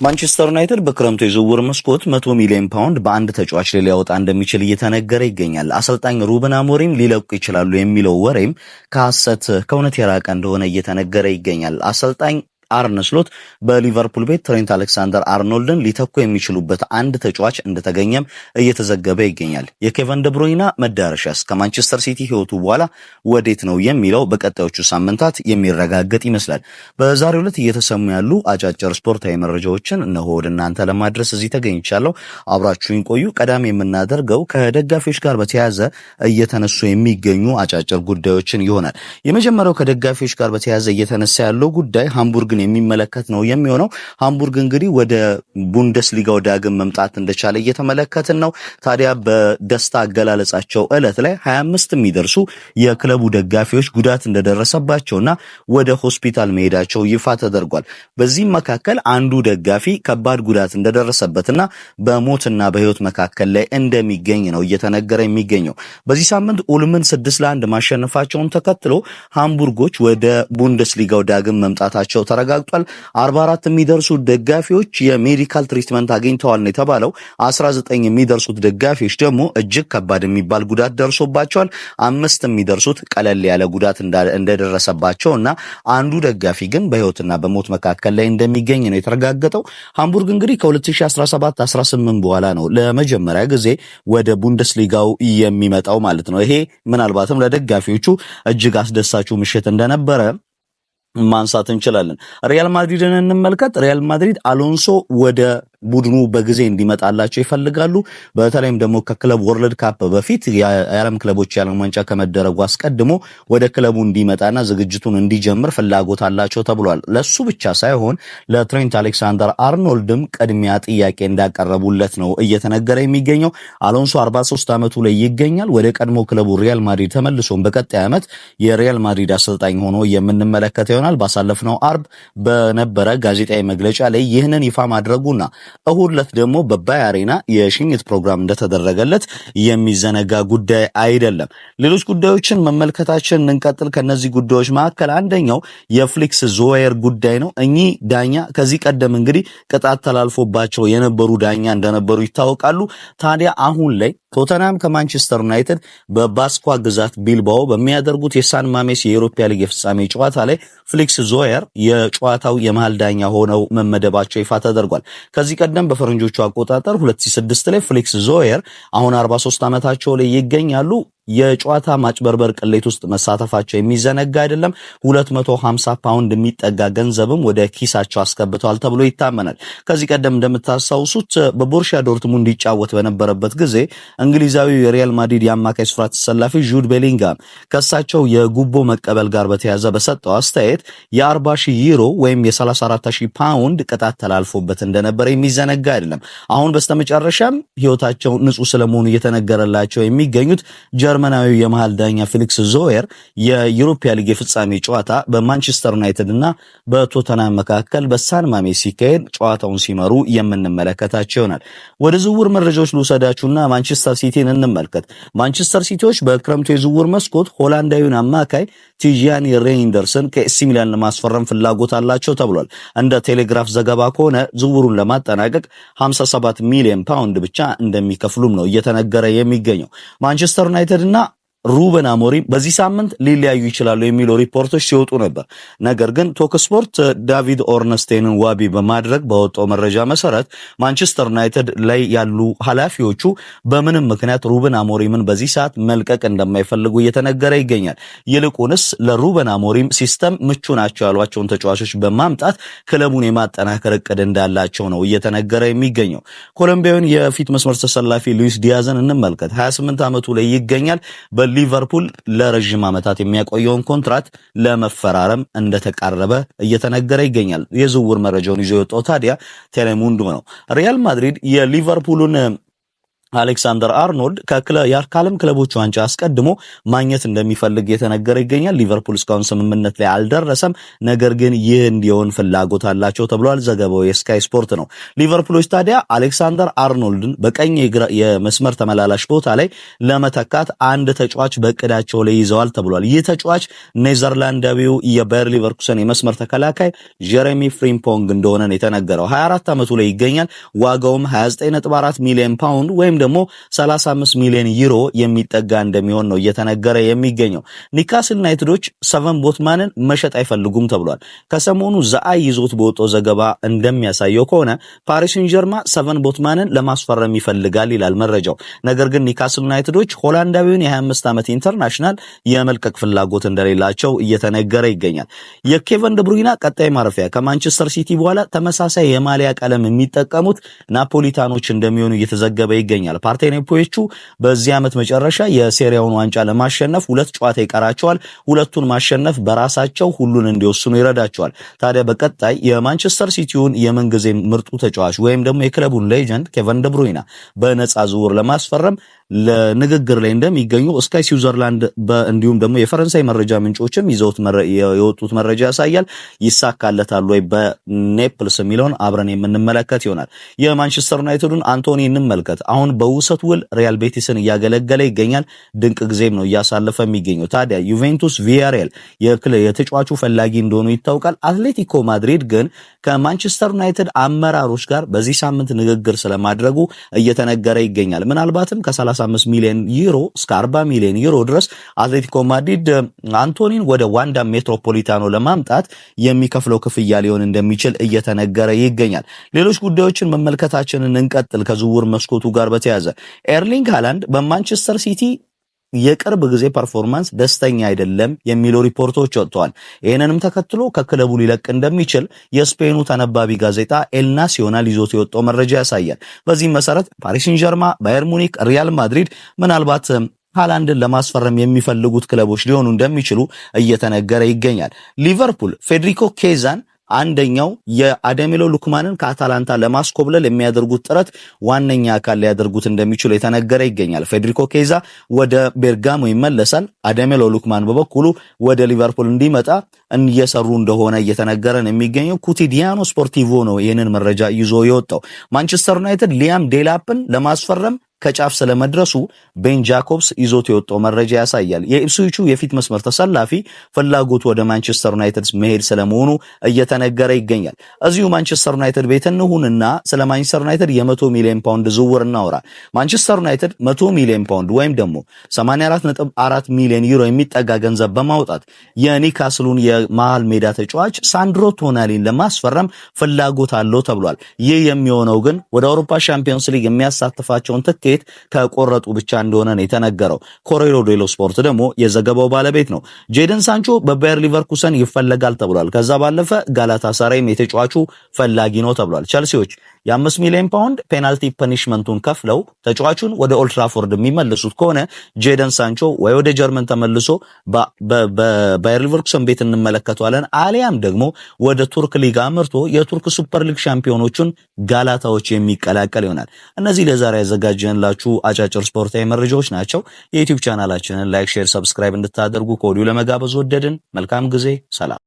ማንቸስተር ዩናይትድ በክረምቱ የዝውውር መስኮት 100 ሚሊዮን ፓውንድ በአንድ ተጫዋች ላይ ሊያወጣ እንደሚችል እየተነገረ ይገኛል። አሰልጣኝ ሩበን አሞሪም ሊለቁ ይችላሉ የሚለው ወሬም ከሐሰት ከእውነት የራቀ እንደሆነ እየተነገረ ይገኛል። አሰልጣኝ አርነ ስሎት በሊቨርፑል ቤት ትሬንት አሌክሳንደር አርኖልድን ሊተኩ የሚችሉበት አንድ ተጫዋች እንደተገኘም እየተዘገበ ይገኛል። የኬቨን ደብሮይና መዳረሻስ ከማንቸስተር ሲቲ ህይወቱ በኋላ ወዴት ነው የሚለው በቀጣዮቹ ሳምንታት የሚረጋገጥ ይመስላል። በዛሬው ዕለት እየተሰሙ ያሉ አጫጭር ስፖርታዊ መረጃዎችን እነሆ ወደ እናንተ ለማድረስ እዚህ ተገኝቻለሁ። አብራችሁኝ ቆዩ። ቀዳሚ የምናደርገው ከደጋፊዎች ጋር በተያያዘ እየተነሱ የሚገኙ አጫጭር ጉዳዮችን ይሆናል። የመጀመሪያው ከደጋፊዎች ጋር በተያያዘ እየተነሳ ያለው ጉዳይ ሃምቡርግን የሚመለከት ነው የሚሆነው። ሃምቡርግ እንግዲህ ወደ ቡንደስሊጋው ዳግም መምጣት እንደቻለ እየተመለከትን ነው። ታዲያ በደስታ አገላለጻቸው ዕለት ላይ 25 የሚደርሱ የክለቡ ደጋፊዎች ጉዳት እንደደረሰባቸውና ወደ ሆስፒታል መሄዳቸው ይፋ ተደርጓል። በዚህም መካከል አንዱ ደጋፊ ከባድ ጉዳት እንደደረሰበትና በሞትና በህይወት መካከል ላይ እንደሚገኝ ነው እየተነገረ የሚገኘው። በዚህ ሳምንት ኡልምን 6-1 ማሸነፋቸውን ተከትሎ ሃምቡርጎች ወደ ቡንደስሊጋው ዳግም መምጣታቸው ተረጋግጧል። 44 የሚደርሱ ደጋፊዎች የሜዲካል ትሪትመንት አግኝተዋል ነው የተባለው። 19 የሚደርሱት ደጋፊዎች ደግሞ እጅግ ከባድ የሚባል ጉዳት ደርሶባቸዋል። 5 የሚደርሱት ቀለል ያለ ጉዳት እንደደረሰባቸውና አንዱ ደጋፊ ግን በህይወትና በሞት መካከል ላይ እንደሚገኝ ነው የተረጋገጠው። ሃምቡርግ እንግዲህ ከ2017-18 በኋላ ነው ለመጀመሪያ ጊዜ ወደ ቡንደስሊጋው የሚመጣው ማለት ነው። ይሄ ምናልባትም ለደጋፊዎቹ እጅግ አስደሳቹ ምሽት እንደነበረ ማንሳት እንችላለን። ሪያል ማድሪድን እንመልከት። ሪያል ማድሪድ አሎንሶ ወደ ቡድኑ በጊዜ እንዲመጣላቸው ይፈልጋሉ። በተለይም ደግሞ ከክለብ ወርልድ ካፕ በፊት የዓለም ክለቦች የዓለም ዋንጫ ከመደረጉ አስቀድሞ ወደ ክለቡ እንዲመጣና ዝግጅቱን እንዲጀምር ፍላጎት አላቸው ተብሏል። ለሱ ብቻ ሳይሆን ለትሬንት አሌክሳንደር አርኖልድም ቅድሚያ ጥያቄ እንዳቀረቡለት ነው እየተነገረ የሚገኘው። አሎንሶ 43 ዓመቱ ላይ ይገኛል። ወደ ቀድሞ ክለቡ ሪያል ማድሪድ ተመልሶም በቀጣይ ዓመት የሪያል ማድሪድ አሰልጣኝ ሆኖ የምንመለከተው ይሆናል። ባሳለፍነው አርብ በነበረ ጋዜጣዊ መግለጫ ላይ ይህንን ይፋ ማድረጉና እሁድ ዕለት ደግሞ በባይ አሬና የሽኝት ፕሮግራም እንደተደረገለት የሚዘነጋ ጉዳይ አይደለም። ሌሎች ጉዳዮችን መመልከታችን እንቀጥል። ከነዚህ ጉዳዮች መካከል አንደኛው የፍሊክስ ዞየር ጉዳይ ነው። እኚህ ዳኛ ከዚህ ቀደም እንግዲህ ቅጣት ተላልፎባቸው የነበሩ ዳኛ እንደነበሩ ይታወቃሉ። ታዲያ አሁን ላይ ቶተናም ከማንቸስተር ዩናይትድ በባስኳ ግዛት ቢልባኦ በሚያደርጉት የሳን ማሜስ የዩሮፓ ሊግ የፍጻሜ ጨዋታ ላይ ፍሊክስ ዞየር የጨዋታው የመሃል ዳኛ ሆነው መመደባቸው ይፋ ተደርጓል። ከዚህ ቀደም በፈረንጆቹ አቆጣጠር 2006 ላይ ፍሊክስ ዞየር አሁን 43 ዓመታቸው ላይ ይገኛሉ። የጨዋታ ማጭበርበር ቅሌት ውስጥ መሳተፋቸው የሚዘነጋ አይደለም። 250 ፓውንድ የሚጠጋ ገንዘብም ወደ ኪሳቸው አስገብተዋል ተብሎ ይታመናል። ከዚህ ቀደም እንደምታስታውሱት በቦሩሲያ ዶርትሙንድ ይጫወት በነበረበት ጊዜ እንግሊዛዊው የሪያል ማድሪድ የአማካይ ስፍራ ተሰላፊ ጁድ ቤሊንጋም ከሳቸው የጉቦ መቀበል ጋር በተያያዘ በሰጠው አስተያየት የ40,000 ዩሮ ወይም የ34,000 ፓውንድ ቅጣት ተላልፎበት እንደነበረ የሚዘነጋ አይደለም። አሁን በስተመጨረሻም ህይወታቸው ንጹህ ስለመሆኑ እየተነገረላቸው የሚገኙት ጀርመናዊ የመሃል ዳኛ ፍሊክስ ዞየር የዩሮፓ ሊግ የፍጻሜ ጨዋታ በማንቸስተር ዩናይትድ እና በቶተናም መካከል በሳን ማሜስ ሲካሄድ ጨዋታውን ሲመሩ የምንመለከታቸው ይሆናል። ወደ ዝውውር መረጃዎች ልውሰዳችሁና ማንቸስተር ሲቲን እንመልከት። ማንቸስተር ሲቲዎች በክረምቱ የዝውውር መስኮት ሆላንዳዊውን አማካይ ቲጂያኒ ሬይንደርስን ከኤሲ ሚላን ለማስፈረም ፍላጎት አላቸው ተብሏል። እንደ ቴሌግራፍ ዘገባ ከሆነ ዝውውሩን ለማጠናቀቅ 57 ሚሊዮን ፓውንድ ብቻ እንደሚከፍሉም ነው እየተነገረ የሚገኘው። ማንቸስተር ዩናይትድ እና ሩበን አሞሪም በዚህ ሳምንት ሊለያዩ ይችላሉ የሚሉ ሪፖርቶች ሲወጡ ነበር። ነገር ግን ቶክ ስፖርት ዳቪድ ኦርነስቴንን ዋቢ በማድረግ በወጣው መረጃ መሰረት ማንቸስተር ዩናይትድ ላይ ያሉ ኃላፊዎቹ በምንም ምክንያት ሩበን አሞሪምን በዚህ ሰዓት መልቀቅ እንደማይፈልጉ እየተነገረ ይገኛል። ይልቁንስ ለሩበን አሞሪም ሲስተም ምቹ ናቸው ያሏቸውን ተጫዋቾች በማምጣት ክለቡን የማጠናከር እቅድ እንዳላቸው ነው እየተነገረ የሚገኘው። ኮሎምቢያውን የፊት መስመር ተሰላፊ ሉዊስ ዲያዝን እንመልከት። 28 ዓመቱ ላይ ይገኛል። ሊቨርፑል ለረጅም ዓመታት የሚያቆየውን ኮንትራት ለመፈራረም እንደተቃረበ እየተነገረ ይገኛል። የዝውውር መረጃውን ይዞ የወጣው ታዲያ ቴሌሙንዶ ነው። ሪያል ማድሪድ የሊቨርፑልን አሌክሳንደር አርኖልድ ከዓለም ክለቦች ዋንጫ አስቀድሞ ማግኘት እንደሚፈልግ የተነገረ ይገኛል። ሊቨርፑል እስካሁን ስምምነት ላይ አልደረሰም፣ ነገር ግን ይህ እንዲሆን ፍላጎት አላቸው ተብሏል። ዘገባው የስካይ ስፖርት ነው። ሊቨርፑሎች ታዲያ አሌክሳንደር አርኖልድን በቀኝ የመስመር ተመላላሽ ቦታ ላይ ለመተካት አንድ ተጫዋች በእቅዳቸው ላይ ይዘዋል ተብሏል። ይህ ተጫዋች ኔዘርላንዳዊው የባየር ሊቨርኩሰን የመስመር ተከላካይ ጀሬሚ ፍሪምፖንግ እንደሆነ ነው የተነገረው። 24 ዓመቱ ላይ ይገኛል። ዋጋውም 29.4 ሚሊዮን ፓውንድ ወይም ደግሞ 35 ሚሊዮን ዩሮ የሚጠጋ እንደሚሆን ነው እየተነገረ የሚገኘው። ኒካስል ዩናይትዶች ሰቨን ቦትማንን መሸጥ አይፈልጉም ተብሏል። ከሰሞኑ ዘአይ ይዞት በወጣው ዘገባ እንደሚያሳየው ከሆነ ፓሪስ ሴን ጀርማ ሰቨን ቦትማንን ለማስፈረም ይፈልጋል ይላል መረጃው። ነገር ግን ኒካስል ዩናይትዶች ሆላንዳዊውን የ25 ዓመት ኢንተርናሽናል የመልቀቅ ፍላጎት እንደሌላቸው እየተነገረ ይገኛል። የኬቨን ደብሩይና ቀጣይ ማረፊያ ከማንቸስተር ሲቲ በኋላ ተመሳሳይ የማሊያ ቀለም የሚጠቀሙት ናፖሊታኖች እንደሚሆኑ እየተዘገበ ይገኛል። ፓርቴኔፖቹ በዚህ ዓመት መጨረሻ የሴሪያውን ዋንጫ ለማሸነፍ 2 ጨዋታ ይቀራቸዋል። ሁለቱን ማሸነፍ በራሳቸው ሁሉን እንዲወስኑ ይረዳቸዋል። ታዲያ በቀጣይ የማንቸስተር ሲቲውን የምንጊዜ ምርጡ ተጫዋች ወይም ደግሞ የክለቡን ሌጀንድ ኬቨን ደብሩይና በነፃ ዝውውር ለማስፈረም ለንግግር ላይ እንደሚገኙ ስካይ ስዊዘርላንድ እንዲሁም ደግሞ የፈረንሳይ መረጃ ምንጮችም ይዘውት የወጡት መረጃ ያሳያል። ይሳካለታል ወይ በኔፕልስ የሚለውን አብረን የምንመለከት ይሆናል። የማንቸስተር ዩናይትዱን አንቶኒ እንመልከት። አሁን በውሰት ውል ሪያል ቤቲስን እያገለገለ ይገኛል። ድንቅ ጊዜም ነው እያሳለፈ የሚገኘው። ታዲያ ዩቬንቱስ፣ ቪያሪያል የተጫዋቹ ፈላጊ እንደሆኑ ይታወቃል። አትሌቲኮ ማድሪድ ግን ከማንቸስተር ዩናይትድ አመራሮች ጋር በዚህ ሳምንት ንግግር ስለማድረጉ እየተነገረ ይገኛል። ምናልባትም ከ35 ሚሊዮን ዩሮ እስከ 40 ሚሊዮን ዩሮ ድረስ አትሌቲኮ ማድሪድ አንቶኒን ወደ ዋንዳ ሜትሮፖሊታኖ ለማምጣት የሚከፍለው ክፍያ ሊሆን እንደሚችል እየተነገረ ይገኛል። ሌሎች ጉዳዮችን መመልከታችንን እንቀጥል። ከዝውውር መስኮቱ ጋር በተያያዘ ኤርሊንግ ሃላንድ በማንቸስተር ሲቲ የቅርብ ጊዜ ፐርፎርማንስ ደስተኛ አይደለም የሚሉ ሪፖርቶች ወጥተዋል። ይህንንም ተከትሎ ከክለቡ ሊለቅ እንደሚችል የስፔኑ ተነባቢ ጋዜጣ ኤል ናሲዮናል ይዞት የወጣው መረጃ ያሳያል። በዚህም መሰረት ፓሪስ ሴን ጀርማ፣ ባየር ሙኒክ፣ ሪያል ማድሪድ ምናልባት ሃላንድን ለማስፈረም የሚፈልጉት ክለቦች ሊሆኑ እንደሚችሉ እየተነገረ ይገኛል። ሊቨርፑል ፌዴሪኮ ኬዛን አንደኛው የአደሚሎ ሉክማንን ከአታላንታ ለማስኮብለል የሚያደርጉት ጥረት ዋነኛ አካል ሊያደርጉት እንደሚችሉ የተነገረ ይገኛል። ፌዴሪኮ ኬዛ ወደ ቤርጋሞ ይመለሳል። አደሚሎ ሉክማን በበኩሉ ወደ ሊቨርፑል እንዲመጣ እየሰሩ እንደሆነ እየተነገረ ነው የሚገኘው። ኩቲዲያኖ ስፖርቲቮ ነው ይህንን መረጃ ይዞ የወጣው። ማንቸስተር ዩናይትድ ሊያም ዴላፕን ለማስፈረም ከጫፍ ስለመድረሱ ቤን ጃኮብስ ይዞት የወጣው መረጃ ያሳያል። የኢፕስዊቹ የፊት መስመር ተሰላፊ ፍላጎቱ ወደ ማንቸስተር ዩናይትድ መሄድ ስለመሆኑ እየተነገረ ይገኛል። እዚሁ ማንቸስተር ዩናይትድ ቤት እንሁንና ስለ ማንቸስተር ዩናይትድ የ100 ሚሊዮን ፓውንድ ዝውውር እናውራ። ማንቸስተር ዩናይትድ 100 ሚሊዮን ፓውንድ ወይም ደግሞ 84.4 ሚሊዮን ዩሮ የሚጠጋ ገንዘብ በማውጣት የኒካስሉን የመሃል ሜዳ ተጫዋች ሳንድሮ ቶናሊን ለማስፈረም ፍላጎት አለው ተብሏል። ይህ የሚሆነው ግን ወደ አውሮፓ ሻምፒዮንስ ሊግ የሚያሳትፋቸውን ትኬት ከቆረጡ ብቻ እንደሆነ ነው የተነገረው። ኮሬሮ ዴሎ ስፖርት ደግሞ የዘገባው ባለቤት ነው። ጄደን ሳንቾ በባየር ሊቨርኩሰን ይፈለጋል ተብሏል። ከዛ ባለፈ ጋላታሳራይም የተጫዋቹ ፈላጊ ነው ተብሏል። ቸልሲዎች የ5 ሚሊዮን ፓውንድ ፔናልቲ ፐኒሽመንቱን ከፍለው ተጫዋቹን ወደ ኦልድ ትራፎርድ የሚመልሱት ከሆነ ጄደን ሳንቾ ወይ ወደ ጀርመን ተመልሶ በባየር ሊቨርኩሰን ቤት እንመለከተዋለን፣ አሊያም ደግሞ ወደ ቱርክ ሊግ አምርቶ የቱርክ ሱፐር ሊግ ሻምፒዮኖቹን ጋላታዎች የሚቀላቀል ይሆናል። እነዚህ ለዛሬ ያዘጋጀንላችሁ አጫጭር ስፖርታዊ መረጃዎች ናቸው። የዩቲዩብ ቻናላችንን ላይክ፣ ሼር፣ ሰብስክራይብ እንድታደርጉ ከወዲሁ ለመጋበዝ ወደድን። መልካም ጊዜ። ሰላም።